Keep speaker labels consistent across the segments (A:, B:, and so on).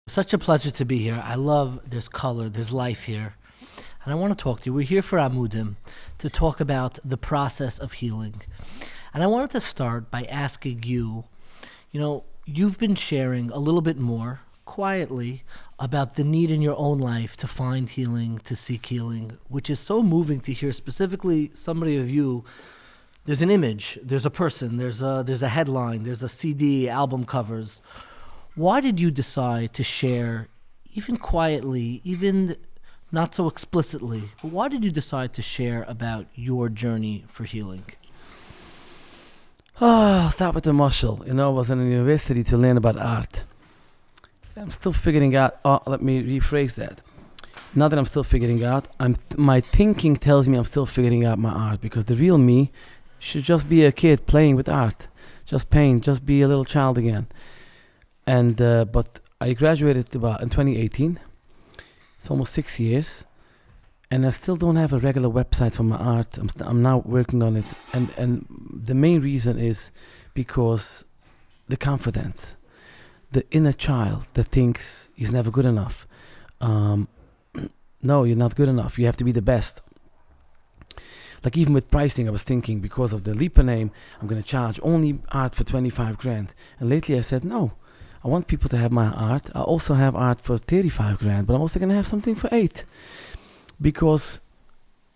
A: Such a pleasure to be here. I love there's color, there's life here. And I want to talk to you. We're here for Amudim to talk about the process of healing. And I wanted to start by asking you, you've been sharing a little bit more quietly about the need in your own life to find healing, to seek healing, which is so moving to hear specifically somebody of you. There's an image, there's a person, there's a headline, there's a CD, album covers. Why did you decide to share, even quietly, even not so explicitly, but why did you decide to share about your journey for healing?
B: I'll start with the marshal. I was in a university to learn about art. I'm still figuring out, let me rephrase that. Not that I'm still figuring out, my thinking tells me I'm still figuring out my art, because the real me should just be a kid playing with art. Just paint, just be a little child again. And but I graduated about in 2018. It's almost 6 years, and I still don't have a regular website for my art. I'm now working on it, and the main reason is because the confidence, the inner child that thinks he's never good enough. No, you're not good enough. You have to be the best. Like even with pricing, I was thinking because of the Lipa name, I'm going to charge only art for 25 grand. And lately I said, no, I want people to have my art. I also have art for 35 grand, but I'm also going to have something for 8. Because,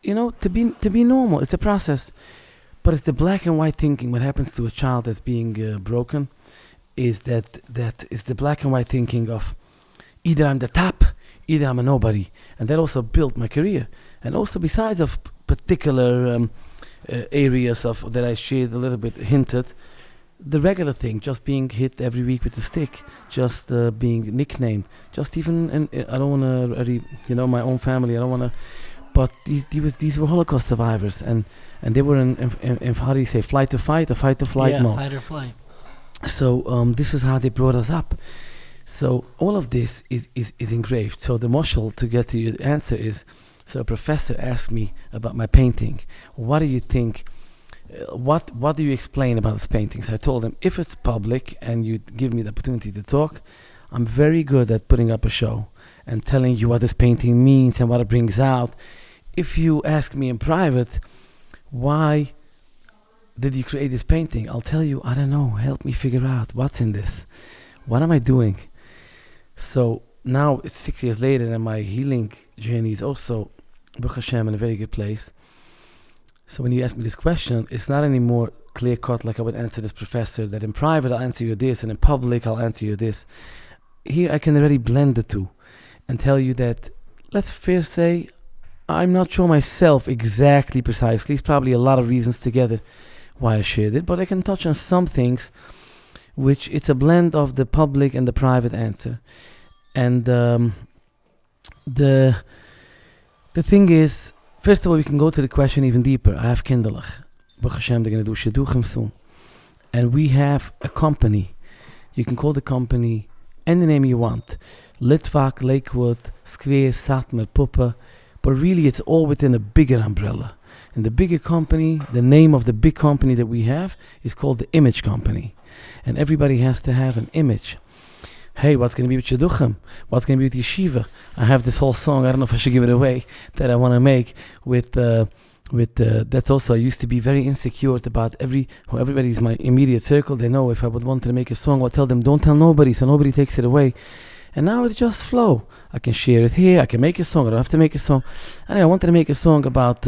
B: to be normal, it's a process. But it's the black and white thinking. What happens to a child that's being broken is that is the black and white thinking of either I'm the top, either I'm a nobody. And that also built my career. And also besides of particular areas of that I shared a little bit, hinted, the regular thing, just being hit every week with a stick, just being nicknamed, just even, and I don't want to, my own family, I don't want to, but these were Holocaust survivors, and they were in how do you say, flight to fight or fight to flight mode.
A: Fight or flight.
B: So this is how they brought us up. So all of this is engraved. So the marshal, to get to your answer, is, so a professor asked me about my painting. What do you think? What do you explain about this painting? So I told him, if it's public and you give me the opportunity to talk, I'm very good at putting up a show and telling you what this painting means and what it brings out. If you ask me in private, why did you create this painting? I'll tell you, I don't know. Help me figure out what's in this. What am I doing? So now it's 6 years later, and my healing journey is also, Baruch Hashem, in a very good place. So when you ask me this question, it's not anymore clear-cut like I would answer this professor, that in private I'll answer you this, and in public I'll answer you this. Here I can already blend the two and tell you that, let's first say, I'm not sure myself exactly precisely. It's probably a lot of reasons together why I shared it, but I can touch on some things which it's a blend of the public and the private answer. And the thing is, first of all, we can go to the question even deeper. I have kinderlich. Baruch Hashem, they're going to do shidduchim soon. And we have a company. You can call the company any name you want. Litvak, Lakewood, Square, Satmer, Puppe. But really, it's all within a bigger umbrella. And the bigger company, the name of the big company that we have is called the Image Company. And everybody has to have an image. Hey, what's going to be with Shidduchim? What's going to be with Yeshiva? I have this whole song, I don't know if I should give it away, that I want to make with that's also, I used to be very insecure about everybody's my immediate circle. They know if I would want to make a song, I'll tell them, don't tell nobody, so nobody takes it away. And now it's just flow. I can share it here, I can make a song, I don't have to make a song. And I wanted to make a song about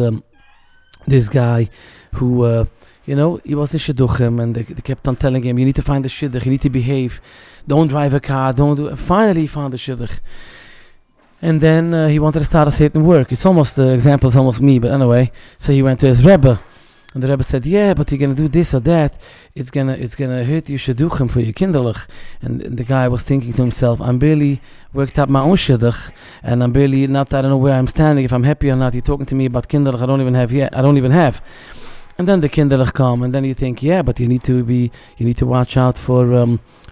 B: this guy who, he was in Shidduchim, and they kept on telling him, you need to find the Shidduch, you need to behave, don't drive a car, don't do. And finally he found the Shidduch. And then he wanted to start a certain work. It's almost, the example is almost me, but anyway. So he went to his Rebbe, and the Rebbe said, yeah, but you're going to do this or that. It's gonna hurt your Shidduchim for your kinderlich. And the guy was thinking to himself, I'm barely worked up my own Shidduch, and I don't know where I'm standing, if I'm happy or not. You're talking to me about kinderlich I don't even have. And then the kinderlich come, and then you think, yeah, but you need to watch out for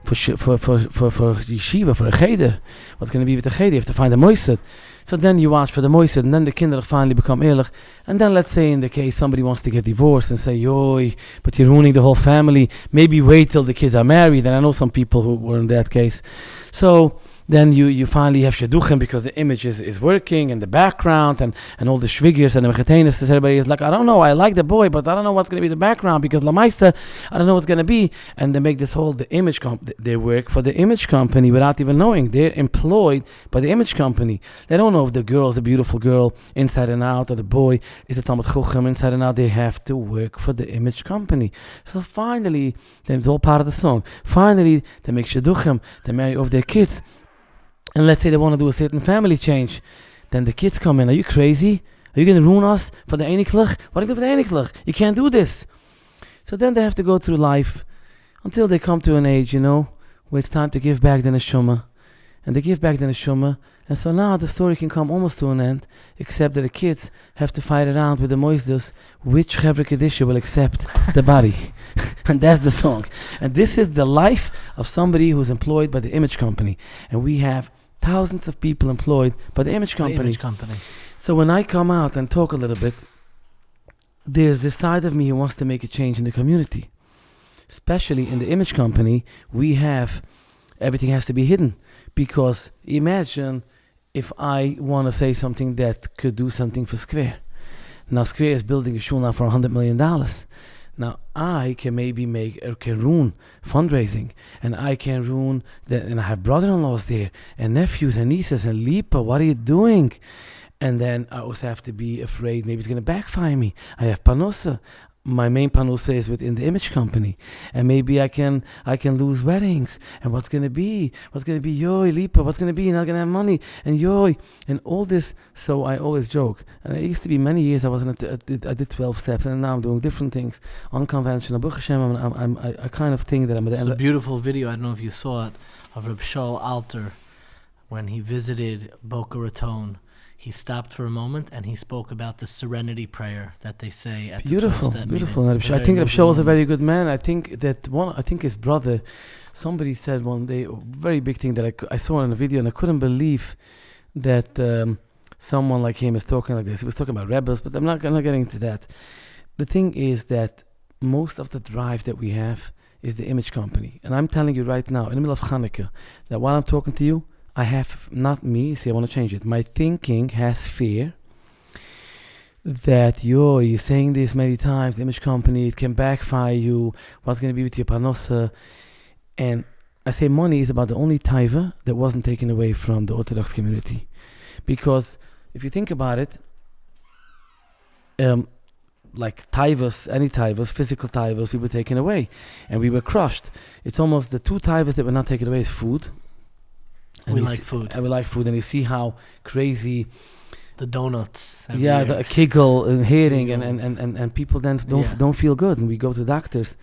B: yeshiva, for a cheder. What's going to be with the cheder? You have to find a moised. So then you watch for the moised, and then the kinderlich finally become ehrlich. And then let's say in the case somebody wants to get divorced and say, yoy, but you're ruining the whole family. Maybe wait till the kids are married. And I know some people who were in that case. So then you finally have shidduchim because the image is working and the background and all the shviggers and the mechetenis. Everybody is like, I don't know, I like the boy, but I don't know what's going to be the background because Lamaisa, I don't know what's going to be. And they make this whole, the image they work for the image company without even knowing. They're employed by the image company. They don't know if the girl is a beautiful girl inside and out or the boy is a Talmud Chochem inside and out. They have to work for the image company. So finally, it's all part of the song. Finally, they make shidduchim, they marry off their kids. And let's say they want to do a certain family change. Then the kids come in. Are you crazy? Are you going to ruin us for the Einiklach? What do you do for the Einiklach? You can't do this. So then they have to go through life until they come to an age, where it's time to give back the neshama. And they give back the neshama. And so now the story can come almost to an end, except that the kids have to fight around with the moistus which Chevra Kedisha will accept the body. And that's the song. And this is the life of somebody who's employed by the image company. And we have thousands of people employed by the image company. So when I come out and talk a little bit, there's this side of me who wants to make a change in the community. Especially in the image company, we have, everything has to be hidden. Because imagine if I want to say something that could do something for Square. Now Square is building a shul now for $100 million. Now I can maybe can ruin fundraising, and I can ruin and I have brother-in-laws there, and nephews and nieces, and Lipa, what are you doing? And then I also have to be afraid maybe it's going to backfire me. I have Panosa. My main panusa is within the image company, and maybe I can lose weddings. And what's gonna be? Yoy, Lipa, what's gonna be? You're not gonna have money, and yoy, and all this. So I always joke. And it used to be many years I did 12 steps, and now I'm doing different things, unconventional. Baruch Hashem, I kind of think that I'm.
A: It's a beautiful video. I don't know if you saw it, of Reb Shaul Alter when he visited Boca Raton. He stopped for a moment and he spoke about the serenity prayer that they say at the 12-step
B: beautiful.
A: meetings.
B: I think Reb Shaul is a very good man. I think his brother, somebody said one day, a very big thing that I saw in a video, and I couldn't believe that someone like him is talking like this. He was talking about rebels, but I'm not getting into that. The thing is that most of the drive that we have is the image company. And I'm telling you right now, in the middle of Hanukkah, that while I'm talking to you, I have, not me, see, I want to change it. My thinking has fear that you're saying this many times, the image company, it can backfire you, what's going to be with your panosa. And I say money is about the only taiva that wasn't taken away from the Orthodox community. Because if you think about it, like taivas, any taivas, physical taivas, we were taken away and we were crushed. It's almost the two taivas that were not taken away is food. And
A: we like food.
B: And we like food, and you see how crazy
A: the donuts.
B: Yeah, the kigel and herring, and people then don't feel good, and we go to doctors.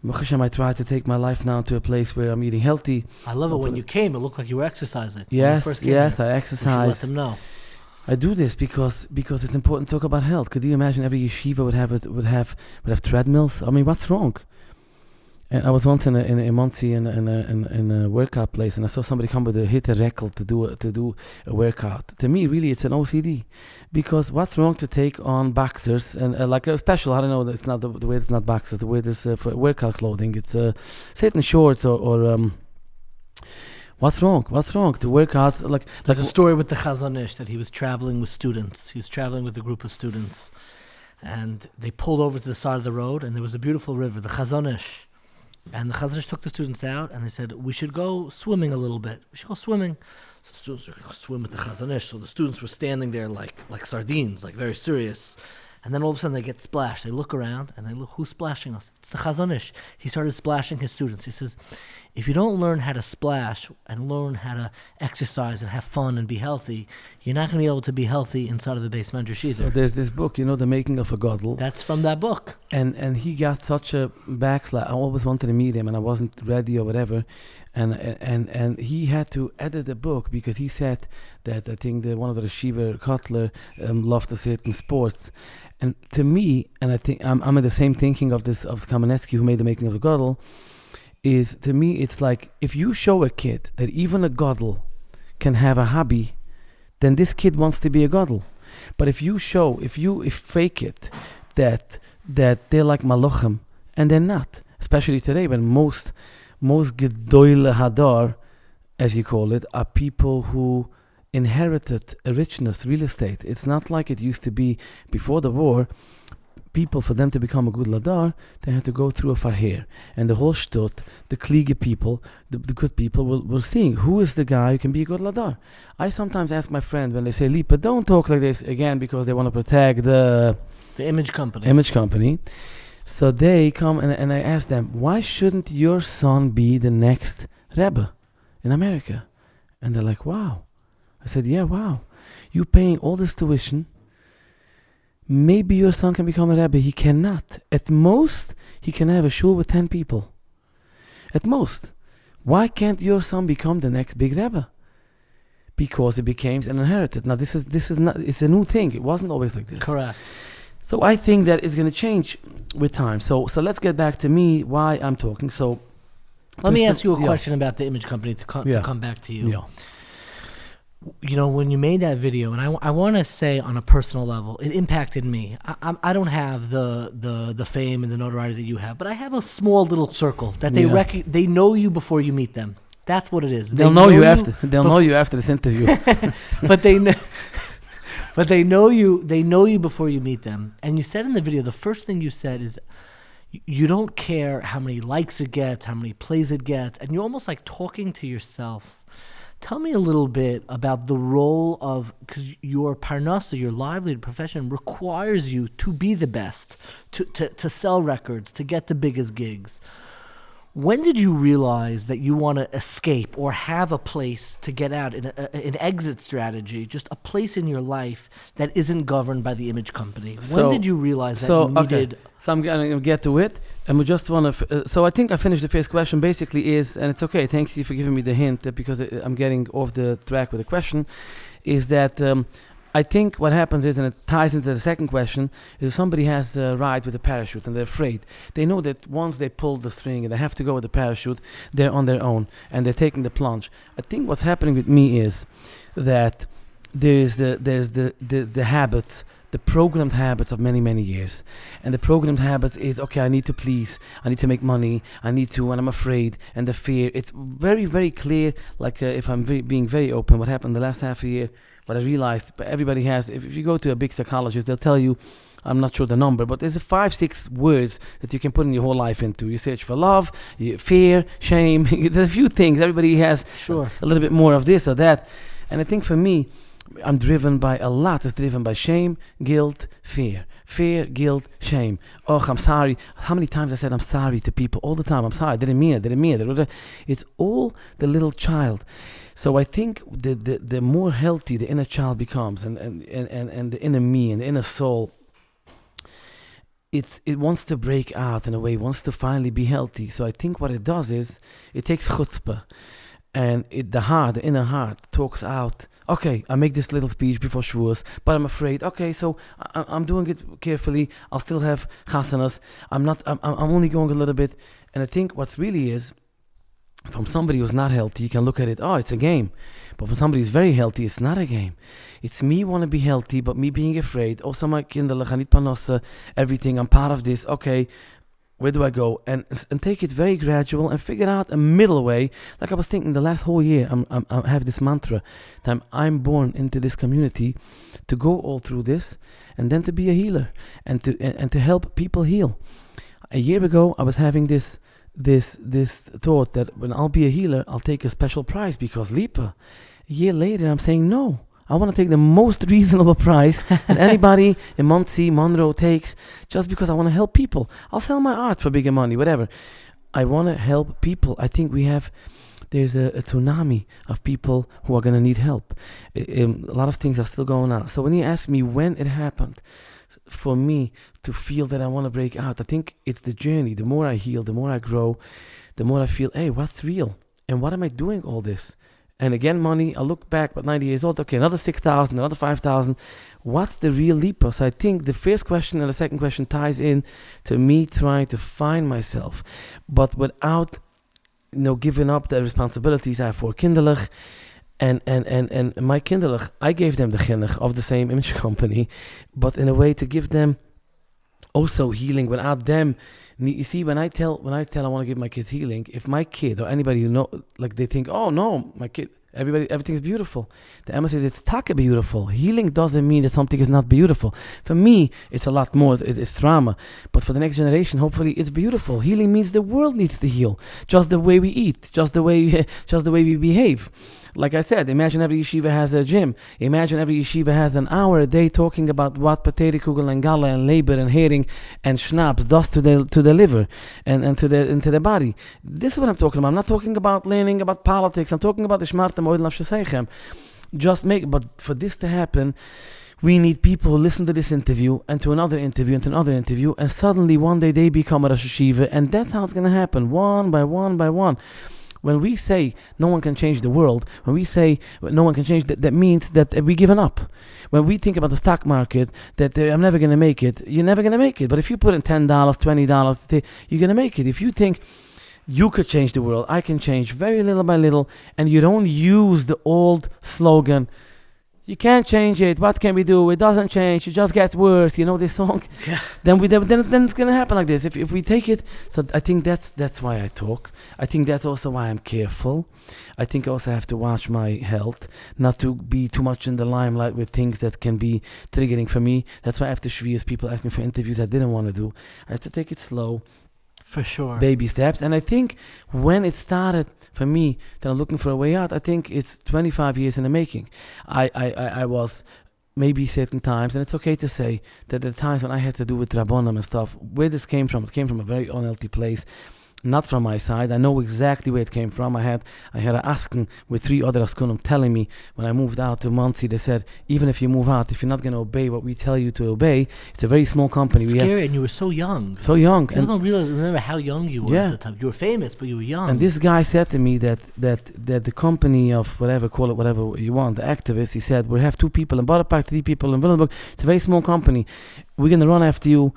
B: I try to take my life now to a place where I'm eating healthy.
A: I love it. When you came, it looked like you were exercising.
B: Yes, I exercise.
A: Let them know.
B: I do this because it's important to talk about health. Could you imagine every yeshiva would have treadmills? I mean, what's wrong? And I was once in Monsey in a workout place, and I saw somebody come with a hit a reckle to do a workout. To me, really, it's an OCD, because what's wrong to take on boxers and like a special? I don't know. It's not the way. It's not boxers. The way it is for workout clothing. It's certain shorts or What's wrong? What's wrong to work out? There's
A: a story with the Chazon Ish that he was traveling with students. He was traveling with a group of students, and they pulled over to the side of the road, and there was a beautiful river, the Chazon Ish. And the Chazon Ish took the students out, and they said, we should go swimming a little bit. We should go swimming. So the students were going to swim with the Chazon Ish. So the students were standing there like sardines, like very serious. And then all of a sudden they get splashed. They look around, and they look, who's splashing us? It's the Chazon Ish. He started splashing his students. He says, if you don't learn how to splash and learn how to exercise and have fun and be healthy, you're not going to be able to be healthy inside of the base medrash either.
B: So there's this book, The Making of a Gadol.
A: That's from that book.
B: And he got such a backslash. I always wanted to meet him, and I wasn't ready or whatever. And he had to edit the book because he said that I think one of the Shiva Kotler loved a certain sports. And to me, and I think I'm in the same thinking of Kamenetsky, who made The Making of a Gadol, is to me it's like if you show a kid that even a gadol can have a hobby, then this kid wants to be a gadol. But if you fake it that they're like malachim, and they're not, especially today when most gedoyle hadar as you call it, are people who inherited a richness, real estate. It's not like it used to be before the war. People, for them to become a good ladar, they had to go through a farher. And the whole shtut, the kliege people, the good people, were seeing who is the guy who can be a good ladar. I sometimes ask my friend when they say, Lipa, don't talk like this again, because they want to protect the
A: image company.
B: Image company. So they come and I ask them, why shouldn't your son be the next Rebbe in America? And they're like, wow. I said, yeah, wow. You paying all this tuition. Maybe your son can become a Rebbe. He cannot. At most, he can have a shul with 10 people. At most. Why can't your son become the next big Rebbe? Because it became an inherited. Now, this is not. It's a new thing. It wasn't always like this.
A: Correct.
B: So I think that it's going to change with time. So let's get back to me, why I'm talking. So
A: let me ask you a question about the image company to come back to you.
B: Yeah.
A: You know, when you made that video, and I want to say on a personal level, it impacted me. I don't have the fame and the notoriety that you have, but I have a small little circle that they know you before you meet them. That's what it is.
B: They'll know you after. They'll know you after this interview.
A: But they know. But they know you before you meet them. And you said in the video, the first thing you said is you don't care how many likes it gets, how many plays it gets, and you're almost like talking to yourself. Tell me a little bit about the role of, because your parnasa, your livelihood profession, requires you to be the best, to sell records, to get the biggest gigs. When did you realize that you want to escape or have a place to get out, an exit strategy, just a place in your life that isn't governed by the image company? When did you realize that you needed...
B: Okay. So I'm going to get to it, and we just want to... so I think I finished the first question, basically is, and it's okay, thank you for giving me the hint, because I'm getting off the track with the question, is that... I think what happens is, and it ties into the second question, is if somebody has a ride with a parachute and they're afraid, they know that once they pull the string and they have to go with the parachute, they're on their own and they're taking the plunge. I think what's happening with me is that there's the habits, the programmed habits of many, many years. And the programmed habits is, okay, I need to please, I need to make money, I need to, and I'm afraid, and the fear. It's very, very clear, like if I'm being very open, what happened the last half a year. But I realized everybody has, if you go to a big psychologist, they'll tell you, I'm not sure the number, but there's 5-6 words that you can put in your whole life into. You search for love, fear, shame. There's a few things. Everybody has a little bit more of this or that. And I think for me, I'm driven by a lot. It's driven by shame, guilt, fear. Fear, guilt, shame. Oh, I'm sorry. How many times I said I'm sorry to people all the time? I'm sorry. I didn't mean it. It's all the little child. So I think the more healthy the inner child becomes, and the inner me and the inner soul, it wants to break out in a way, wants to finally be healthy. So I think what it does is it takes chutzpah, and the inner heart talks out. Okay, I make this little speech before Shavuos, but I'm afraid. Okay, so I'm doing it carefully. I'll still have chasanas. I'm only going a little bit. And I think what's really is, from somebody who's not healthy, you can look at it, oh, it's a game. But for somebody who's very healthy, it's not a game. It's me want to be healthy, but me being afraid. Oh, my kinderlich, I need panossa, everything, I'm part of this. Okay, where do I go? And take it very gradual and figure out a middle way. Like I was thinking the last whole year, I have this mantra that I'm born into this community to go all through this and then to be a healer and to help people heal. A year ago, I was having this thought that when I'll be a healer, I'll take a special price because Lipa. A year later, I'm saying no. I want to take the most reasonable price that anybody in Monsey, Monroe takes, just because I want to help people. I'll sell my art for bigger money, whatever. I want to help people. I think there's a tsunami of people who are going to need help. A lot of things are still going on. So when you ask me when it happened, for me to feel that I want to break out, I think it's the journey. The more I heal, the more I grow, the more I feel, hey, what's real? And what am I doing all this? And again, money, I look back, but 90 years old, okay, another 6,000, another 5,000. What's the real Lipa? So I think the first question and the second question ties in to me trying to find myself, but without, giving up the responsibilities I have for kinderlich. And my kinderlich, I gave them the chinuch of the same image company, but in a way to give them also healing without them You see, when I tell I want to give my kids healing, if my kid or anybody you know, like they think, oh no, my kid, everything's beautiful. The Emma says it's taka beautiful. Healing doesn't mean that something is not beautiful. For me, it's a lot more. It's trauma. But for the next generation, hopefully, it's beautiful. Healing means the world needs to heal. Just the way we eat, just the way we behave. Like I said, imagine every yeshiva has a gym. Imagine every yeshiva has an hour a day talking about what potato kugel and gala and labor and herring and schnapps does to the liver and to the body. This is what I'm talking about. I'm not talking about learning about politics. I'm talking about the shmartem oil nafshesechem. But for this to happen, we need people who listen to this interview and to another interview and to another interview, and suddenly one day they become a Rosh Yeshiva, and that's how it's going to happen, one by one by one. When we say no one can change the world, when we say no one can change, that means that we've given up. When we think about the stock market, that I'm never going to make it, you're never going to make it. But if you put in $10, $20, you're going to make it. If you think you could change the world, I can change very little by little, and you don't use the old slogan, you can't change it, what can we do? It doesn't change, it just gets worse. You know this song?
A: Yeah.
B: Then it's going to happen like this. If we take it, so I think that's why I talk. I think that's also why I'm careful. I think I also have to watch my health, not to be too much in the limelight with things that can be triggering for me. That's why after Shvius, people ask me for interviews I didn't want to do. I have to take it slow.
A: For sure.
B: Baby steps. And I think when it started for me, that I'm looking for a way out, I think it's 25 years in the making. I was maybe certain times, and it's okay to say that the times when I had to do with Rabbonim and stuff, where this came from, it came from a very unhealthy place. Not from my side. I know exactly where it came from. I had an asken with 3 other askunim telling me when I moved out to Muncie, they said, even if you move out, if you're not going to obey what we tell you to obey, it's a very small company.
A: It's scary, and you were so young.
B: So young.
A: People don't remember how young you were at the time. You were famous, but you were young.
B: And this guy said to me that the company of whatever, call it whatever you want, the activist, he said, we have 2 people in Butler Park, 3 people in Willenburg. It's a very small company. We're going to run after you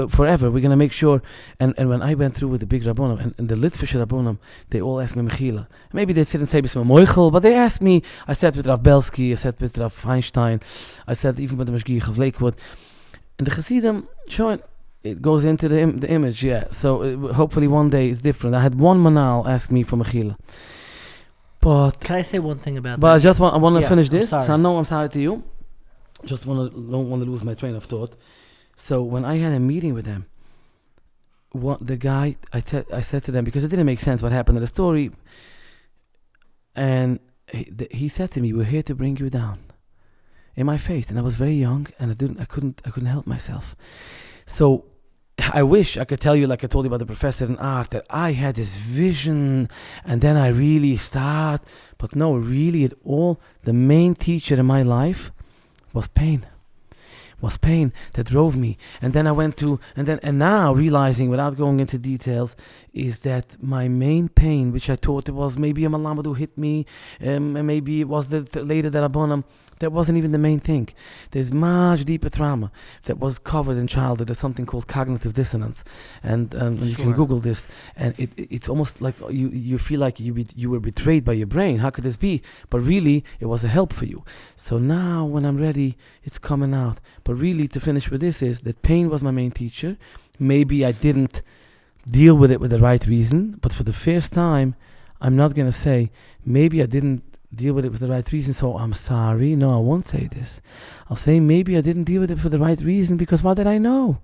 B: forever. We're going to make sure. And when I went through with the big Rabbonim and the Litvische Rabbonim, they all asked me Mechila. Maybe they didn't say Bismillah Moichel, but they asked me. I sat with Rav Belsky, I sat with Rav Feinstein, I sat even with the Meshgiach of Lakewood. And the Chassidim, sure, it goes into the image, yeah. So hopefully one day it's different. I had one Manal ask me for Mechila. But
A: can I say one thing about that?
B: But I want to finish this.
A: So
B: I know I'm sorry to you. Don't want to lose my train of thought. So when I had a meeting with them, the guy, I said to them, because it didn't make sense what happened in the story, and he said to me, "We're here to bring you down," in my face, and I was very young, and I couldn't help myself. So I wish I could tell you, like I told you about the professor in art, that I had this vision, and then I really start. But no, really, the main teacher in my life was pain that drove me. And then I went to, and now realizing, without going into details, is that my main pain, which I thought it was maybe a Malamed who hit me, and maybe it was the later that Rabbonim, that wasn't even the main thing. There's much deeper trauma that was covered in childhood. There's something called cognitive dissonance, and you can Google this, and it's almost like you feel like you were betrayed by your brain. How could this be? But really, it was a help for you. So now, when I'm ready, it's coming out. But really, to finish with this is that pain was my main teacher. Maybe I didn't deal with it with the right reason, but for the first time, I'm not going to say, maybe I didn't deal with it for the right reason, so I'm sorry. No, I won't say this. I'll say maybe I didn't deal with it for the right reason, because what did I know?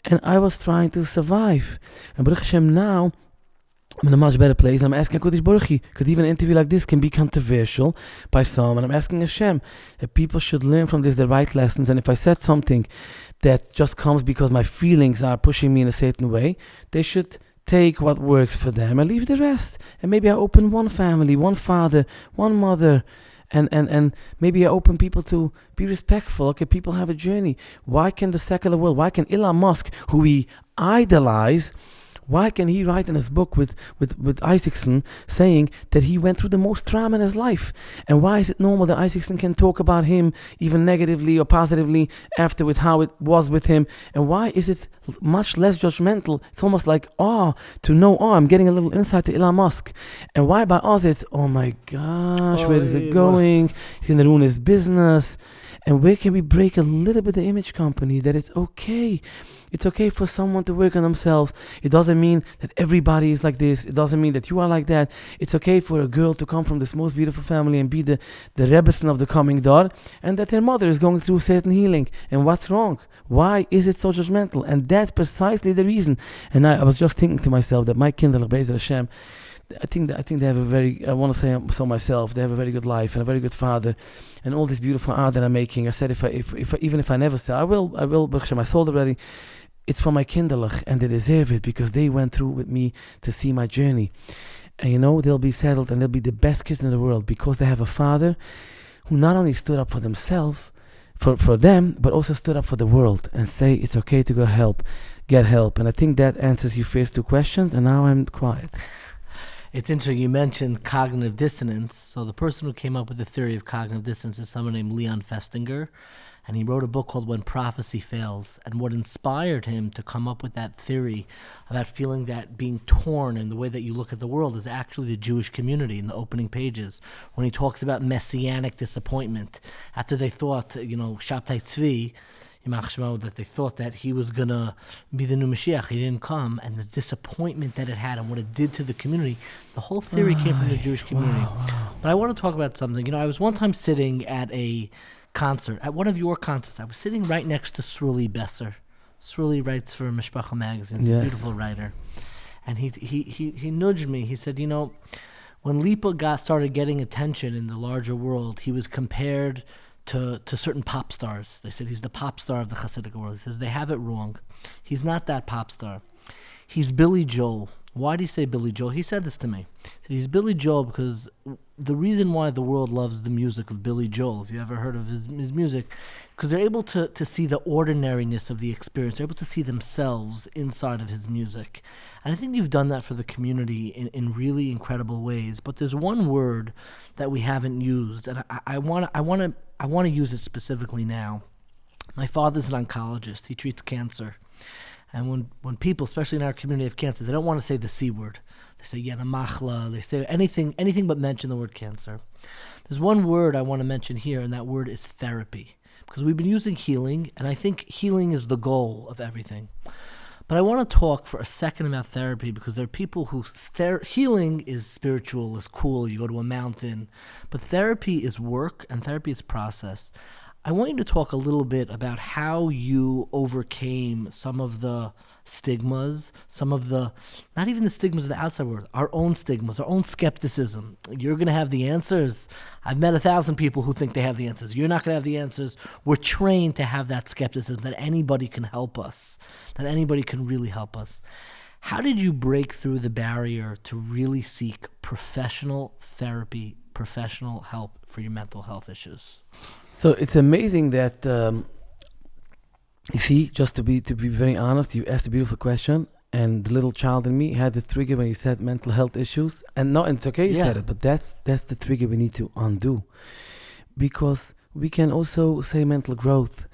B: And I was trying to survive. And Baruch Hashem, now I'm in a much better place. I'm asking HaKadosh Baruch Hu, because even an interview like this can be controversial by some, and I'm asking Hashem that people should learn from this the right lessons. And if I said something that just comes because my feelings are pushing me in a certain way, they should take what works for them and leave the rest. And maybe I open one family, one father, one mother, and maybe I open people to be respectful. Okay, people have a journey. Why can the secular world, why can Elon Musk, who we idolize, why can he write in his book with Isaacson saying that he went through the most trauma in his life? And why is it normal that Isaacson can talk about him even negatively or positively afterwards, how it was with him? And why is it much less judgmental? It's almost like, to know, I'm getting a little insight to Elon Musk. And why by us it's, oh my gosh, where is it going? He's going to ruin his business. And where can we break a little bit the image company that it's okay? It's okay for someone to work on themselves. It doesn't mean that everybody is like this. It doesn't mean that you are like that. It's okay for a girl to come from this most beautiful family and be the Rebbetzin of the coming door, and that her mother is going through certain healing. And what's wrong? Why is it so judgmental? And that's precisely the reason. And I was just thinking to myself that my Kinder, Be'ezer Hashem, I think they have a very, I want to say so myself, they have a very good life and a very good father, and all this beautiful art that I'm making. I said, even if I never sell, I will, Baruch Hashem, I sold already. It's for my kinderlich, and they deserve it because they went through with me to see my journey. And they'll be settled, and they'll be the best kids in the world because they have a father who not only stood up for themselves, for them, but also stood up for the world and say it's okay to get help. And I think that answers your first two questions, and now I'm quiet.
A: It's interesting, you mentioned cognitive dissonance. So the person who came up with the theory of cognitive dissonance is someone named Leon Festinger, and he wrote a book called When Prophecy Fails. And what inspired him to come up with that theory about feeling that being torn in the way that you look at the world is actually the Jewish community in the opening pages, when he talks about messianic disappointment. After they thought, Shabtai Tzvi, that they thought that he was going to be the new Mashiach. He didn't come, and the disappointment that it had and what it did to the community, the whole theory came from the Jewish community. Wow. But I want to talk about something. I was one time sitting at a concert, at one of your concerts. I was sitting right next to Sruli Besser. Sruli writes for Mishpacha magazine. He's a beautiful writer. And he nudged me. He said, when Lipa started getting attention in the larger world, he was compared to certain pop stars. They said he's the pop star of the Hasidic world. He says they have it wrong. He's not that pop star. He's Billy Joel. Why do you say Billy Joel? He said this to me. He said he's Billy Joel because the reason why the world loves the music of Billy Joel, if you ever heard of his music, because they're able to see the ordinariness of the experience. They're able to see themselves inside of his music. And I think you've done that for the community in really incredible ways. But there's one word that we haven't used, and I want to use it specifically now. My father's an oncologist. He treats cancer. And when people, especially in our community, have cancer, they don't want to say the C word. They say yana machla. They say anything but mention the word cancer. There's one word I want to mention here, and that word is therapy. Because we've been using healing, and I think healing is the goal of everything. But I want to talk for a second about therapy, because there are people who healing is spiritual, is cool, you go to a mountain. But therapy is work, and therapy is process. I want you to talk a little bit about how you overcame some of the stigmas, some of the, not even the stigmas of the outside world, our own stigmas, our own skepticism. You're going to have the answers. I've met 1,000 people who think they have the answers. You're not going to have the answers. We're trained to have that skepticism that anybody can help us, that anybody can really help us. How did you break through the barrier to really seek professional therapy, professional help for your mental health issues?
B: So it's amazing that, you see, just to be very honest, you asked a beautiful question, and the little child in me had the trigger when you said mental health issues. And no, it's okay you said it, but that's the trigger we need to undo. Because we can also say mental growth.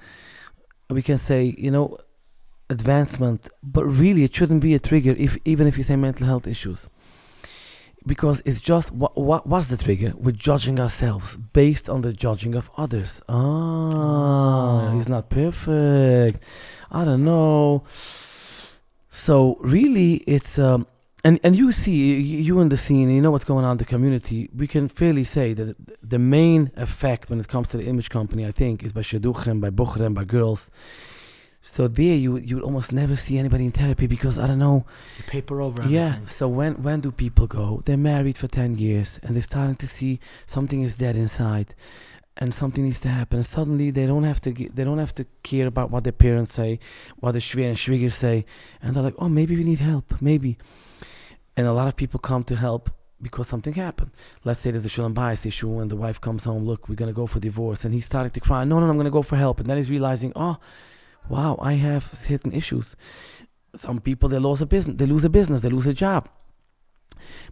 B: We can say, advancement, but really it shouldn't be a trigger even if you say mental health issues. Because it's just, what was the trigger? We're judging ourselves based on the judging of others. He's not perfect. I don't know. So really, it's, and you see, you in the scene, you know what's going on in the community. We can fairly say that the main effect when it comes to the image company, I think, is by shidduchim, by buchrim, by girls. So there you almost never see anybody in therapy because, I don't know.
A: You paper over everything.
B: Yeah, so when do people go? They're married for 10 years and they're starting to see something is dead inside and something needs to happen. And suddenly they don't have to care about what their parents say, what the shver and shviger say. And they're like, oh, maybe we need help, maybe. And a lot of people come to help because something happened. Let's say there's a shalom bayis issue and the wife comes home, look, we're going to go for divorce. And he's starting to cry, no, I'm going to go for help. And then he's realizing, wow, I have certain issues. Some people, they lose a business, they lose a job.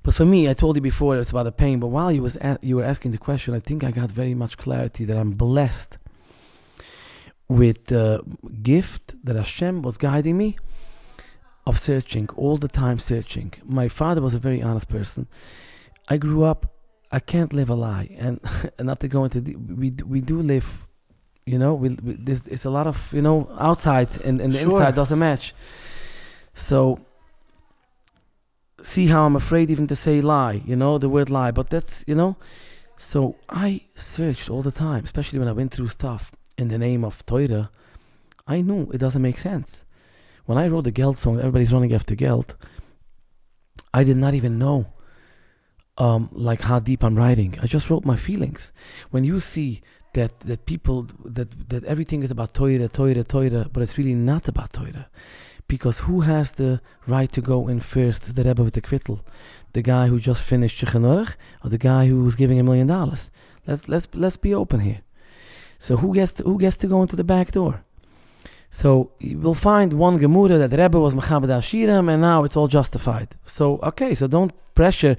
B: But for me, I told you before, it's about the pain. But while you were asking the question, I think I got very much clarity that I'm blessed with the gift that Hashem was guiding me of searching, all the time searching. My father was a very honest person. I grew up, I can't live a lie. And not to go into, we do live It's a lot of outside and the
A: Sure.
B: inside doesn't match. So see how I'm afraid even to say lie, the word lie, but that's so I searched all the time, especially when I went through stuff in the name of Torah. I knew it doesn't make sense. When I wrote the Geld song, everybody's running after Geld, I did not even know like how deep I'm writing. I just wrote my feelings. When you see that people that everything is about Torah, but it's really not about Torah, because who has the right to go in first? The Rebbe with the kvittel, the guy who just finished Shulchan Aruch, or the guy who was giving $1 million? Let's be open here. So who gets to go into the back door? So you will find one Gemura that the Rebbe was Mechabed Ashirim, and now it's all justified. So so don't pressure.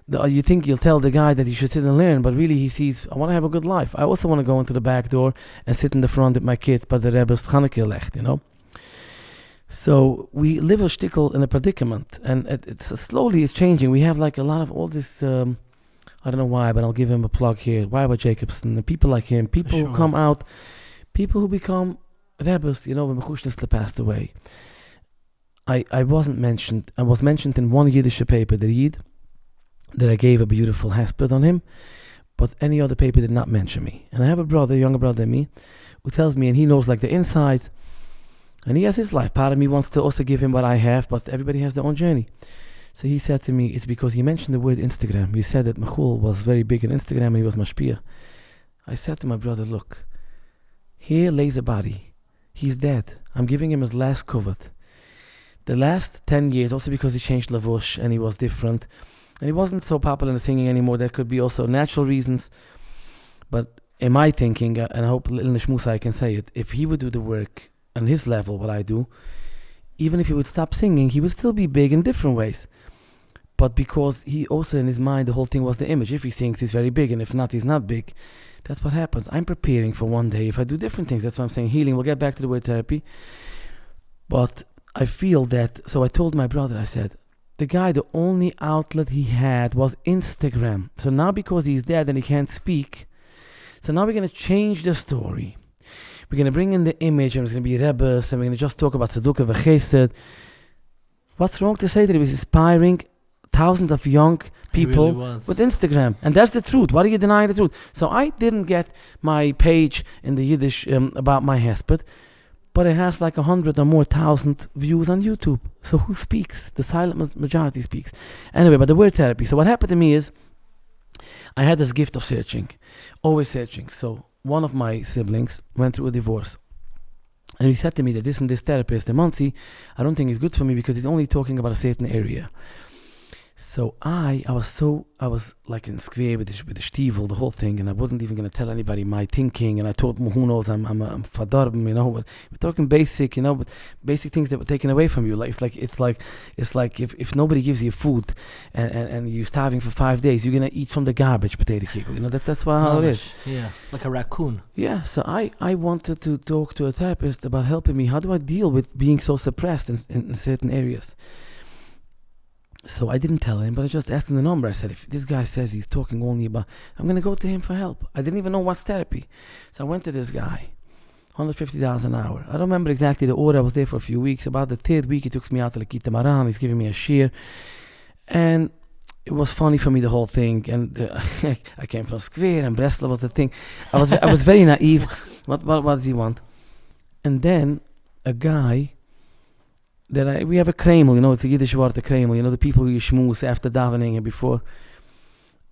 B: You think you'll tell the guy that he should sit and learn, but really he sees, I want to have a good life. I also want to go into the back door and sit in the front with my kids, but the Rebbe's Chanukah lecht, So we live a shtickle in a predicament, and it's slowly it's changing. We have like a lot of all this, I don't know why, but I'll give him a plug here. Why Jacobson, and people like him, people who come out, people who become Rebbes, when Mechushnistler passed away. I wasn't mentioned. I was mentioned in one Yiddish paper, the Yid, that I gave a beautiful hesped on him, but any other paper did not mention me. And I have a brother, younger brother than me, who tells me, and he knows like the insides, and he has his life. Part of me wants to also give him what I have, but everybody has their own journey. So he said to me, it's because he mentioned the word Instagram. He said that Mechul was very big on Instagram and he was mashpia. I said to my brother, look, here lays a body. He's dead. I'm giving him his last covet. The last 10 years, also because he changed Lavush and he was different, and he wasn't so popular in the singing anymore. There could be also natural reasons. But in my thinking, and I hope Lil Nishmusa I can say it, if he would do the work on his level, what I do, even if he would stop singing, he would still be big in different ways. But because he also in his mind, the whole thing was the image. If he sings, he's very big, and if not, he's not big. That's what happens. I'm preparing for one day if I do different things. That's why I'm saying healing. We'll get back to the word therapy. But I feel that, so I told my brother, I said, the guy, the only outlet he had was Instagram. So now because he's dead and he can't speak, so now we're going to change the story. We're going to bring in the image, and it's going to be Rebbes, and we're going to just talk about Tzedukah v'Chesed. What's wrong to say that he was inspiring thousands of young people
A: really
B: with Instagram? And that's the truth. Why are you denying the truth? So I didn't get my page in the Yiddish about my hesped, but it has like 100 or more thousand views on YouTube. So who speaks? The silent majority speaks. Anyway, but the word therapy. So what happened to me is, I had this gift of searching, always searching. So one of my siblings went through a divorce. And he said to me that this and this therapist, the Monsi, I don't think is good for me because he's only talking about a certain area. So I was like in square with the stiefel, the whole thing, and I wasn't even going to tell anybody my thinking, and I told him, who knows, I'm fadarbim, but we're talking basic, but basic things that were taken away from you. Like it's like if nobody gives you food and you're starving for 5 days, you're going to eat from the garbage potato kegel. That's how it is.
A: Yeah, like a raccoon.
B: Yeah, so I wanted to talk to a therapist about helping me. How do I deal with being so suppressed in certain areas? So I didn't tell him, but I just asked him the number. I said, if this guy says he's talking only about, I'm going to go to him for help. I didn't even know what's therapy. So I went to this guy, $150 an hour. I don't remember exactly the order. I was there for a few weeks. About the third week, he took me out to Lakita Maran. He's giving me a shear. And it was funny for me, the whole thing. And I came from Square, and Breslau was the thing. I was very naive. What does he want? And then a guy, we have a kremel, it's a Yiddish word, a kremel, the people who you schmooze after davening and before,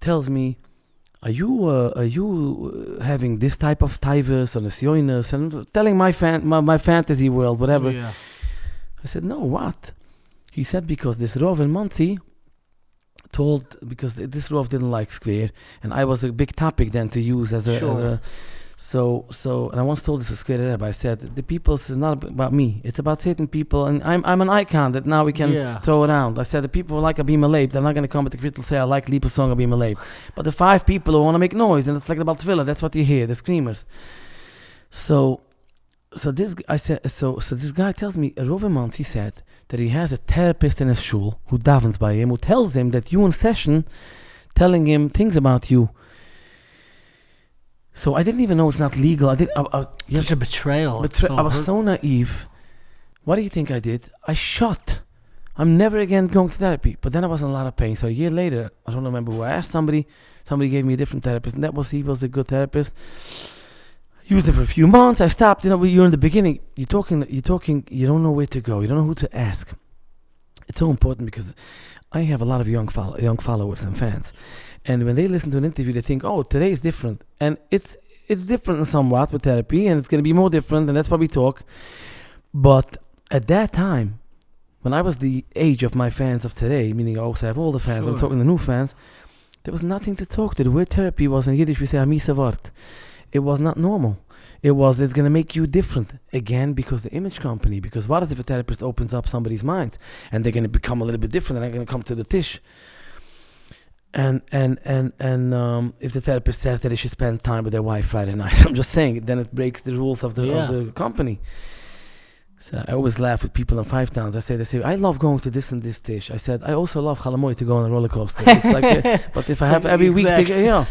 B: tells me, are you having this type of taivas or nesyoinus, and telling my fantasy world, whatever.
A: Oh, yeah.
B: I said, no, what? He said, because this Rov in Monsey because this Rov didn't like Square, and I was a big topic then to use as a So, and I once told this to Square Rebbe, I said, the people, this is not about me. It's about certain people, and I'm an icon that now we can throw around. I said, the people who like Abima Leib, they're not going to come with the Kvittel say, I like Lipa song Abima Leib. But the 5 people who want to make noise, and it's like the Baltfila, that's what you hear, the screamers. So this guy tells me, Rovemans, he said, that he has a therapist in his shul, who davens by him, who tells him that you in session, telling him things about you. So I didn't even know it's not legal.
A: Such a betrayal. It's so
B: I was
A: hurt.
B: so naive. What do you think I did? I shot. I'm never again going to therapy. But then I was in a lot of pain. So a year later, I don't remember who I asked somebody. Somebody gave me a different therapist, and he was a good therapist. Used it for a few months. I stopped. You're in the beginning. You're talking. You don't know where to go. You don't know who to ask. It's so important because I have a lot of young followers and fans, and when they listen to an interview, they think, "Oh, today is different," and it's different somewhat with therapy, and it's going to be more different, and that's why we talk. But at that time, when I was the age of my fans of today, meaning I also have all the fans, I'm talking the new fans, there was nothing to talk to. The word therapy was, in Yiddish we say, "Hamisa Wort." It was not normal. It's going to make you different. Again, because the image company, because what if a therapist opens up somebody's minds and they're going to become a little bit different and they're going to come to the tish? And if the therapist says that they should spend time with their wife Friday night, I'm just saying, then it breaks the rules of the company. So I always laugh with people in Five Towns. They say, I love going to this and this dish. I said, I also love Chalamoy to go on a roller coaster. It's like, but if I have every week to go,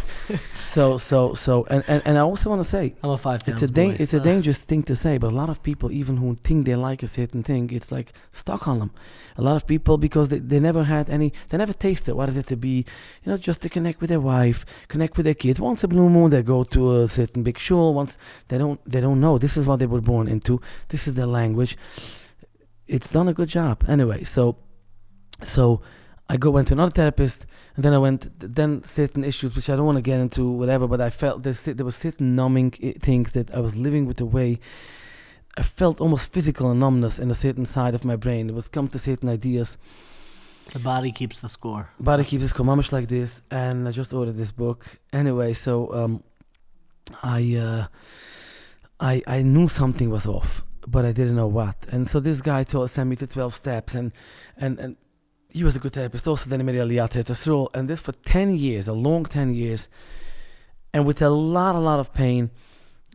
B: So, and I also want to say,
A: I'm a Five Towns
B: it's a dangerous thing to say, but a lot of people, even who think they like a certain thing, it's like stuck on them. A lot of people, because they never had they never tasted what is it to be, just to connect with their wife, connect with their kids. Once a blue moon, they go to a certain big shul. Once they don't know. This is what they were born into. This is their language. It's done a good job. Anyway, so I went to another therapist, and then certain issues which I don't want to get into, whatever. But I felt there was certain numbing things that I was living with the way. I felt almost physical numbness in a certain side of my brain. It was come to certain ideas.
A: The body keeps the score.
B: Body keeps the score, mamish like this. And I just ordered this book. Anyway, so I knew something was off, but I didn't know what. And so this guy sent me to 12 steps, and he was a good therapist also. Then he made Aliyah to Yisrael, and this for 10 years, a long 10 years, and with a lot of pain.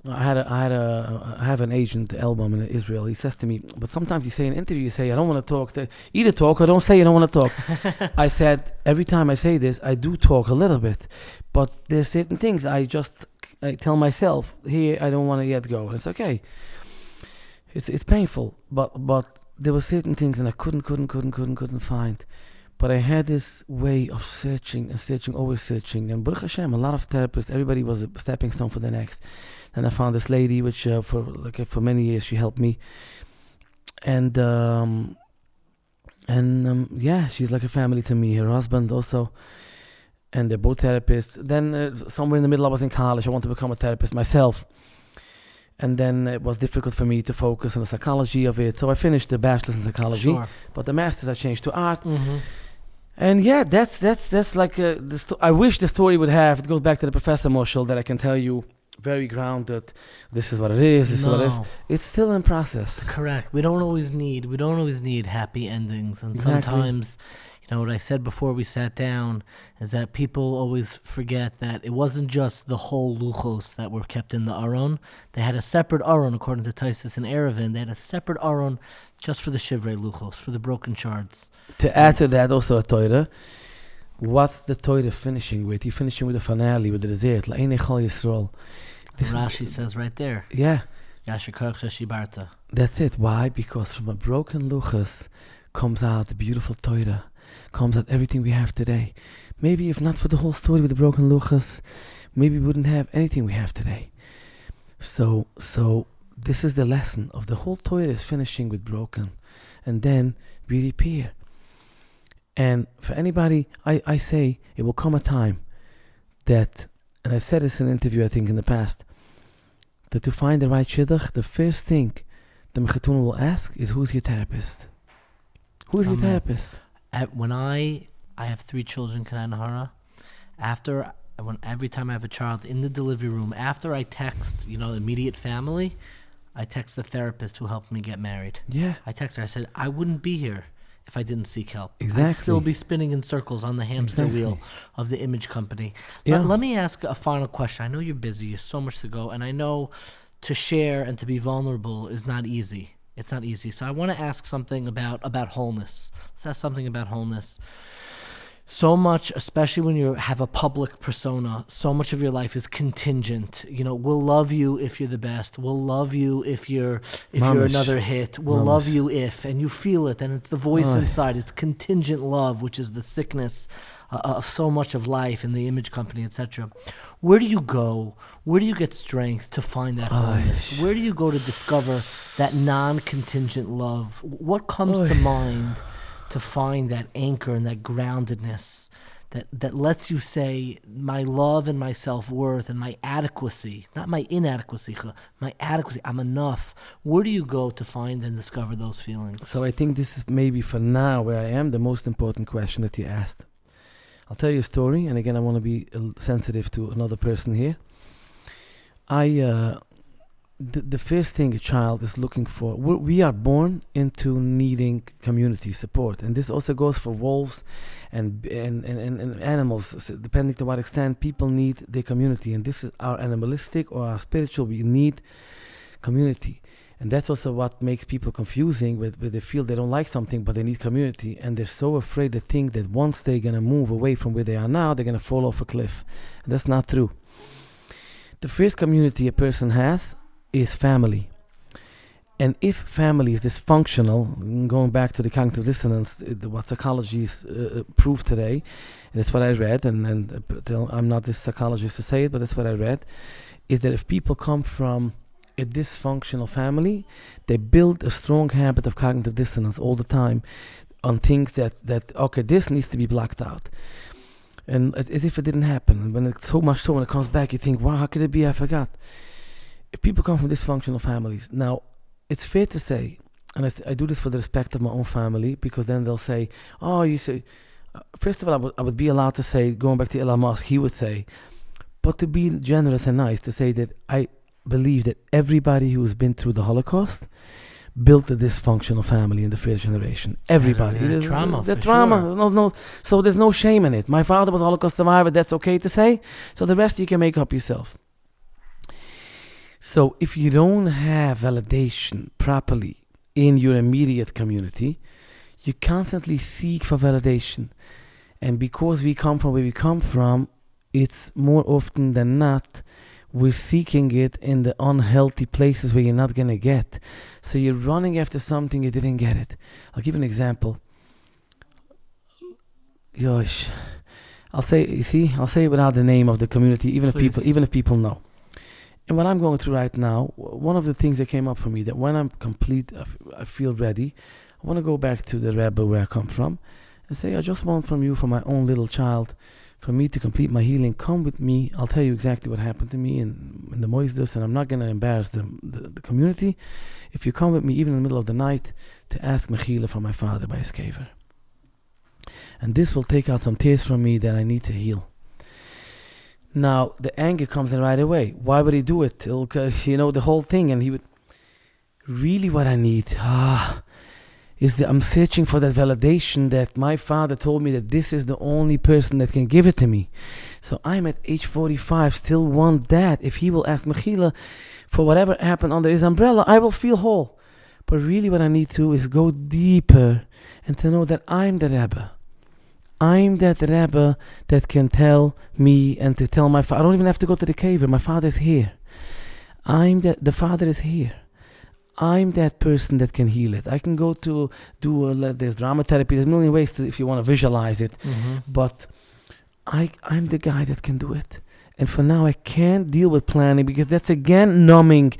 B: I have an agent, Elbam, in Israel. He says to me, but sometimes you say in an interview, you say, I don't want to talk. Either talk or don't say you don't want to talk. I said, every time I say this, I do talk a little bit, but there's certain things I tell myself, here, I don't want to yet go. And it's okay. It's painful, but there were certain things and I couldn't find. But I had this way of searching, always searching. And Baruch Hashem, a lot of therapists, everybody was a stepping stone for the next. And I found this lady, which for many years she helped me. And she's like a family to me. Her husband also. And they're both therapists. Then somewhere in the middle I was in college. I wanted to become a therapist myself. And then it was difficult for me to focus on the psychology of it. So I finished the bachelor's in psychology.
A: Sure.
B: But the master's I changed to art.
A: Mm-hmm.
B: And yeah, that's like I wish the story would have. It goes back to the Professor Moshel that I can tell you, very grounded. This is what it is. This is what it is. It's still in process.
A: Correct. We don't always need happy endings, and
B: Exactly.
A: sometimes, what I said before we sat down is that people always forget that it wasn't just the whole luchos that were kept in the aron. They had a separate aron, according to Taisus and Erevin. They had a separate aron just for the shivrei luchos, for the broken shards.
B: To add to that, also a Torah. What's the Torah finishing with? You're finishing with the finale, with the dessert. La'einei chol Yisrael.
A: Rashi says right there.
B: Yeah.
A: Yashikach Shibarta.
B: That's it. Why? Because from a broken luchos comes out the beautiful Torah. Comes out everything we have today. Maybe if not for the whole story with the broken luchos, maybe we wouldn't have anything we have today. So this is the lesson of the whole Torah is finishing with broken, and then we repair. And for anybody, I say it will come a time that, and I said this in an interview I think in the past, that to find the right shidduch, the first thing the mechatuna will ask is, who's your therapist? Who's your therapist?
A: When I have 3 children, Kanai Nahara, every time I have a child in the delivery room, after I text, immediate family, I text the therapist who helped me get married.
B: Yeah.
A: I text her, I said, I wouldn't be here if I didn't seek help.
B: Exactly.
A: I'd still be spinning in circles on the hamster wheel of the image company.
B: Yeah.
A: Let me ask a final question. I know you're busy, you have so much to go, and I know to share and to be vulnerable is not easy. It's not easy. So I want to ask something about wholeness. Let's ask something about wholeness. so much, especially when you have a public persona, so much of your life is contingent. We'll love you if you're the best. We'll love you if you're
B: Mamish.
A: another hit. We'll
B: Mamish.
A: love you if, and you feel it, and it's the voice
B: Oy.
A: inside. It's contingent love, which is the sickness of so much of life in the image company, etc. Where do you go? Where do you get strength to find that wholeness? Where do you go to discover that non-contingent love? What comes to mind to find that anchor and that groundedness that lets you say, my love and my self-worth and my adequacy, not my inadequacy, my adequacy, I'm enough. Where do you go to find and discover those feelings?
B: So I think this is maybe for now where I am the most important question that you asked. I'll tell you a story, and again I want to be sensitive to another person here. The first thing a child is looking for, we are born into needing community support, and this also goes for wolves and animals. So depending to what extent people need their community, and this is our animalistic or our spiritual. We need community, and that's also what makes people confusing. With they feel they don't like something, but they need community, and they're so afraid to think that once they're gonna move away from where they are now, they're gonna fall off a cliff. And that's not true. The first community a person has is family. And if family is dysfunctional, going back to the cognitive dissonance, what psychology is proved today, and that's what I read, and I'm not this psychologist to say it, but that's what I read, is that if people come from a dysfunctional family, they build a strong habit of cognitive dissonance all the time on things that okay, this needs to be blocked out. And as if it didn't happen. And when it's so much so, when it comes back, you think, wow, how could it be I forgot? If people come from dysfunctional families, now it's fair to say, and I do this for the respect of my own family, because then they'll say, oh, you say, first of all, I would be allowed to say, going back to Elon Musk, he would say, but to be generous and nice, to say that I believe that everybody who has been through the Holocaust built a dysfunctional family in the first generation. Everybody.
A: The trauma.
B: The trauma. Sure. No. So there's no shame in it. My father was a Holocaust survivor. That's okay to say. So the rest you can make up yourself. So if you don't have validation properly in your immediate community, you constantly seek for validation. And because we come from where we come from, it's more often than not, we're seeking it in the unhealthy places where you're not going to get. So you're running after something you didn't get it. I'll give you an example. Yosh. I'll say it without the name of the community, even if people know. And what I'm going through right now, one of the things that came up for me, that when I'm complete, I feel ready, I want to go back to the Rebbe where I come from and say, I just want from you, for my own little child, for me to complete my healing, come with me. I'll tell you exactly what happened to me in the Moisdus, and I'm not going to embarrass the community. If you come with me, even in the middle of the night, to ask Mechila from my father by his caver. And this will take out some tears from me that I need to heal. Now, the anger comes in right away. Why would he do it? The whole thing. And he would... Really what I need is that I'm searching for that validation that my father told me that this is the only person that can give it to me. So I'm at age 45, still want that. If he will ask Mechila for whatever happened under his umbrella, I will feel whole. But really what I need to is go deeper and to know that I'm the Rebbe. I'm that Rebbe that can tell me and to tell my father. I don't even have to go to the cave. My father is here. The father is here. I'm that person that can heal it. I can go to there's drama therapy. There's a million ways if you want to visualize it. Mm-hmm. But I'm the guy that can do it. And for now, I can't deal with planning because that's again numbing.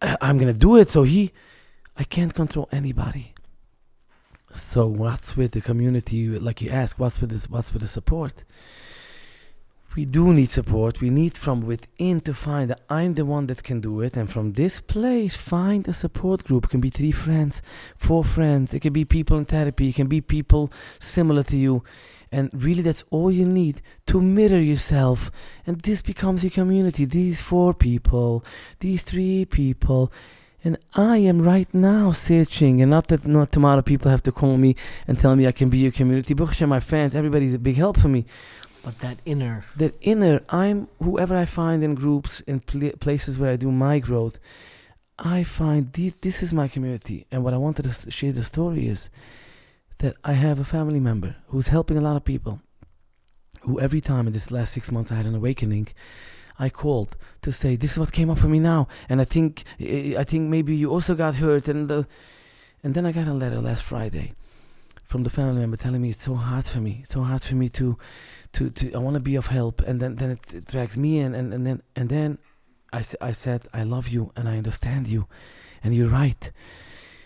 B: I'm going to do it. So I can't control anybody. So what's with the community? Like you ask, what's with the support? We do need support. We need from within to find that I'm the one that can do it. And from this place, find a support group. It can be 3 friends, 4 friends. It can be people in therapy. It can be people similar to you. And really, that's all you need to mirror yourself. And this becomes your community. These 4 people, these 3 people. And I am right now searching. And not tomorrow people have to call me and tell me I can be your community. My fans, everybody's a big help for me.
A: But that inner,
B: I'm whoever I find in groups, in places where I do my growth, I find this is my community. And what I wanted to share the story is that I have a family member who's helping a lot of people, who every time in this last 6 months I had an awakening, I called to say, this is what came up for me now, and I think maybe you also got hurt, and then I got a letter last Friday from the family member telling me it's so hard for me to I want to be of help, and then it drags me in, and then I said, I love you and I understand you, and you're right.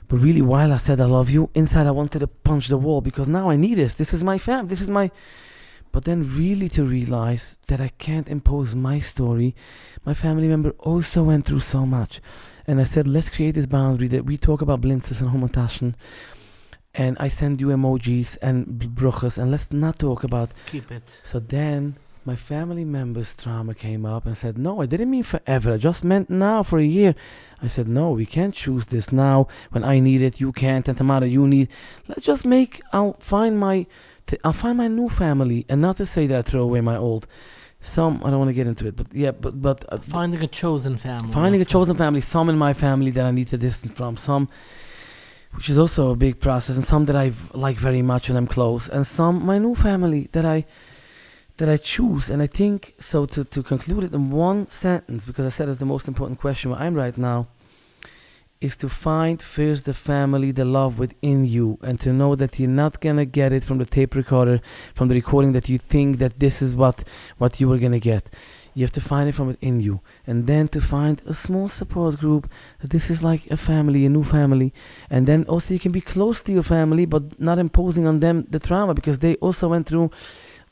B: But really, while I said I love you, inside I wanted to punch the wall, because now I need this. This is my fam. This is my... But then really to realize that I can't impose my story. My family member also went through so much. And I said, let's create this boundary that we talk about blintzes and homotaschen. And I send you emojis and bruches, and let's not talk about...
A: Keep it.
B: So then my family member's trauma came up and said, no, I didn't mean forever. I just meant now for a year. I said, no, we can't choose this now. When I need it, you can't. And tomorrow you need... Let's just I'll find my new family, and not to say that I throw away my old. Some, I don't want to get into it, but yeah, but
A: finding a chosen family.
B: Finding a chosen family, some in my family that I need to distance from, some, which is also a big process, and some that I like very much and I'm close, and some, my new family that I choose. And I think, so to conclude it in one sentence, because I said it's the most important question where I'm right now, is to find first the family, the love within you, and to know that you're not gonna get it from the tape recorder, from the recording that you think that this is what you were gonna get. You have to find it from within you, and then to find a small support group, that this is like a family, a new family, and then also you can be close to your family, but not imposing on them the trauma, because they also went through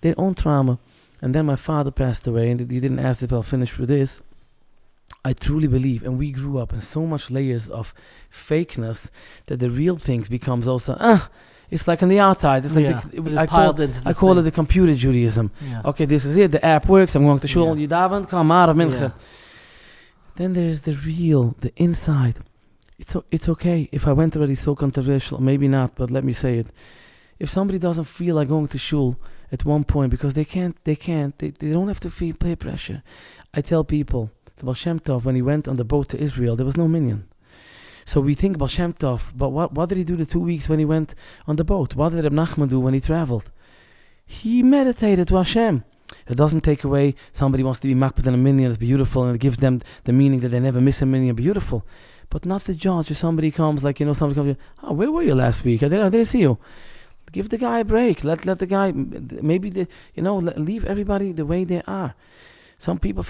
B: their own trauma. And then my father passed away, and you didn't ask if I'll finish with this. I truly believe, and we grew up in so much layers of fakeness, that the real things becomes also, it's like on the outside. It's like I call it the computer Judaism. Yeah. Okay, this is it. The app works. I'm going to shul. You daven, come out of mincha. Yeah. Then there's the real, the inside. It's okay if I went already so controversial. Maybe not, but let me say it. If somebody doesn't feel like going to shul at one point because they don't have to feel peer pressure. I tell people, the Baal Shem Tov, when he went on the boat to Israel, there was no minyan. So we think Baal Shem Tov, but what did he do the 2 weeks when he went on the boat? What did Reb Nachman do when he traveled? He meditated to Hashem. It doesn't take away somebody wants to be makbid on a minyan, it's beautiful, and it gives them the meaning that they never miss a minyan, beautiful. But not the judge. If somebody comes, somebody comes, where were you last week? I didn't see you. Give the guy a break. Let the guy, maybe leave everybody the way they are. Some people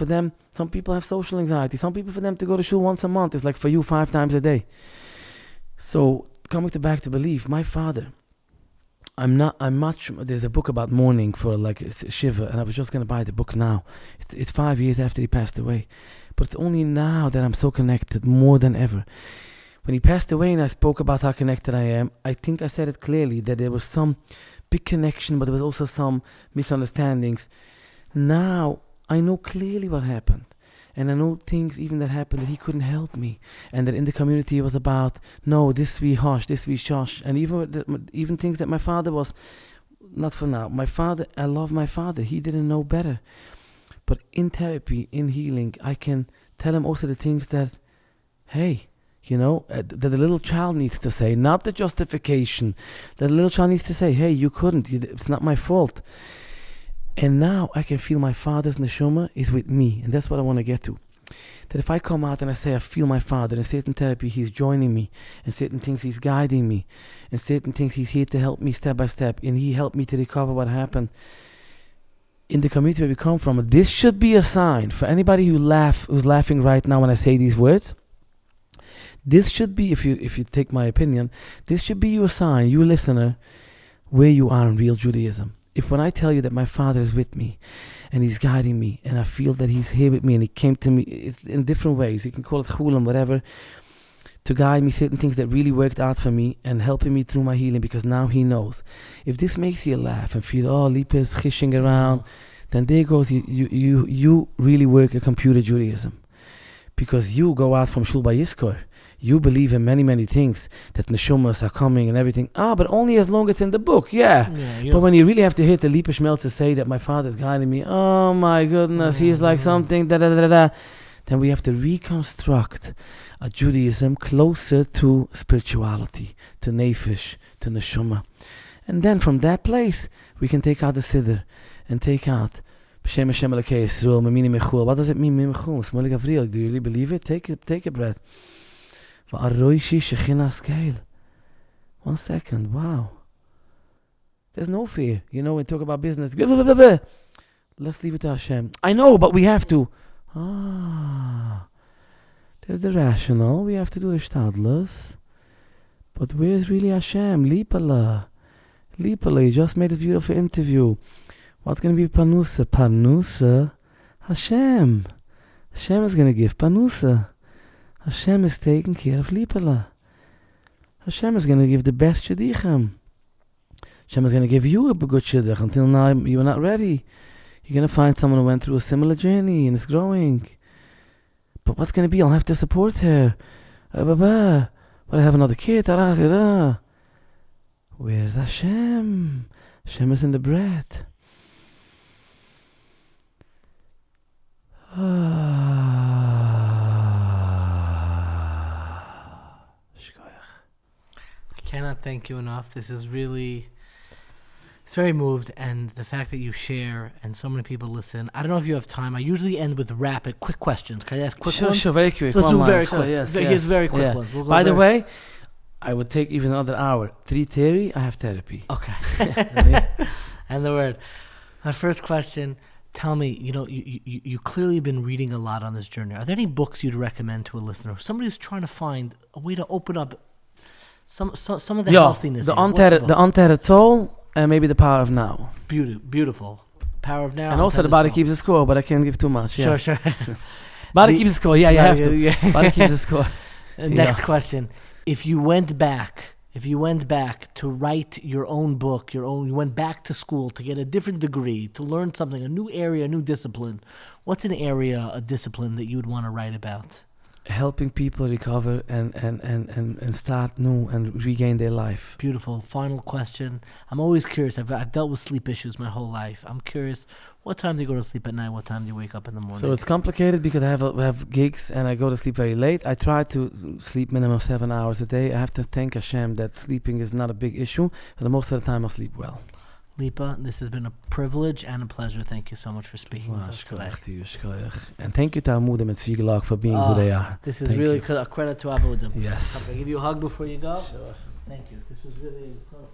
B: have social anxiety. Some people, for them to go to shul once a month is like for you 5 times a day. So coming back to belief, my father, there's a book about mourning for like Shiva, and I was just going to buy the book now. It's 5 years after he passed away. But it's only now that I'm so connected more than ever. When he passed away and I spoke about how connected I am, I think I said it clearly that there was some big connection, but there was also some misunderstandings. Now I know clearly what happened. And I know things even that happened that he couldn't help me. And that in the community it was about, no, this we hush, this we shush. And even things that my father was, not for now. My father, I love my father. He didn't know better. But in therapy, in healing, I can tell him also the things that, hey, that the little child needs to say, not the justification. That the little child needs to say, hey, you couldn't, it's not my fault. And now I can feel my father's neshama is with me. And that's what I want to get to. That if I come out and I say I feel my father, in certain therapy he's joining me, in certain things he's guiding me, in certain things he's here to help me step by step, and he helped me to recover what happened. In the community where we come from, this should be a sign for anybody who's laughing right now when I say these words. This should be, if you take my opinion, this should be your sign, you listener, where you are in real Judaism. If when I tell you that my father is with me, and he's guiding me, and I feel that he's here with me, and he came to me in different ways, you can call it chulam, whatever, to guide me, certain things that really worked out for me, and helping me through my healing, because now he knows. If this makes you laugh and feel, Lipa is chishing around, then there goes, you really work a computer Judaism. Because you go out from Shul by Yizkor. You believe in many, many things, that neshumas are coming and everything. But only as long as it's in the book, yeah. But when you really have to hear the Lipa Schmeltzer say that my father is guiding me, oh my goodness, he's like something, then we have to reconstruct a Judaism closer to spirituality, to Nefesh, to Neshama. And then from that place, we can take out the Siddur and take out B'Shem Hashem Elokei Yisrael, Memini Mechul. What does it mean, Memini Mechul? Smolik Avril, do you really believe it? Take a breath. Va'aroishi Shechinas Keil. 1 second, wow. There's no fear. You know, when we talk about business, let's leave it to Hashem. I know, but we have to. There's the rational. We have to do Ishtadlus. But where's really Hashem? Lipa, you just made this beautiful interview. What's going to be Panusa? Panusa? Hashem. Hashem is going to give Panusa. Hashem is taking care of Lipa. Hashem is going to give the best Shadichem. Hashem is going to give you a good Shidduch. Until now, you are not ready. You're going to find someone who went through a similar journey and is growing. But what's going to be? I'll have to support her. But I have another kid. Where's Hashem? Hashem is in the breath.
A: I cannot thank you enough. This is really... It's very moved, and the fact that you share and so many people listen. I don't know if you have time. I usually end with rapid, quick questions. Can I ask quick ones?
B: Sure, very quick.
A: Let's do very
B: sure,
A: quick.
B: Yes,
A: Here's very quick ones. We'll go
B: By the way, I would take even another hour. 3:30, I have therapy.
A: Okay. And the word. My first question, tell me, you clearly been reading a lot on this journey. Are there any books you'd recommend to a listener? Somebody who's trying to find a way to open up some of the healthiness.
B: The Untethered Soul. And maybe The Power of Now.
A: Beautiful. Power of Now.
B: And also The Body Keeps the Score, but I can't give too much. Yeah.
A: Sure.
B: Body Keeps the Score. Yeah, you have to. Yeah. Body Keeps the Score.
A: Next question. If you went back to write your own book, you went back to school to get a different degree, to learn something, a new area, a new discipline, what's an area, a discipline that you would want to write about?
B: Helping people recover and start new and regain their life.
A: Beautiful. Final question. I'm always curious. I've dealt with sleep issues my whole life. I'm curious, what time do you go to sleep at night? What time do you wake up in the morning?
B: So it's complicated because I have gigs and I go to sleep very late. I try to sleep minimum 7 hours a day. I have to thank Hashem that sleeping is not a big issue. But most of the time I sleep well.
A: Lipa, this has been a privilege and a pleasure. Thank you so much for speaking with us today.
B: And thank you to Amudim and Tzvigelach for being who they are.
A: This is really a credit to Amudim.
B: Yes.
A: I'll give you a hug before you go.
B: Sure.
A: Thank you. This was really close.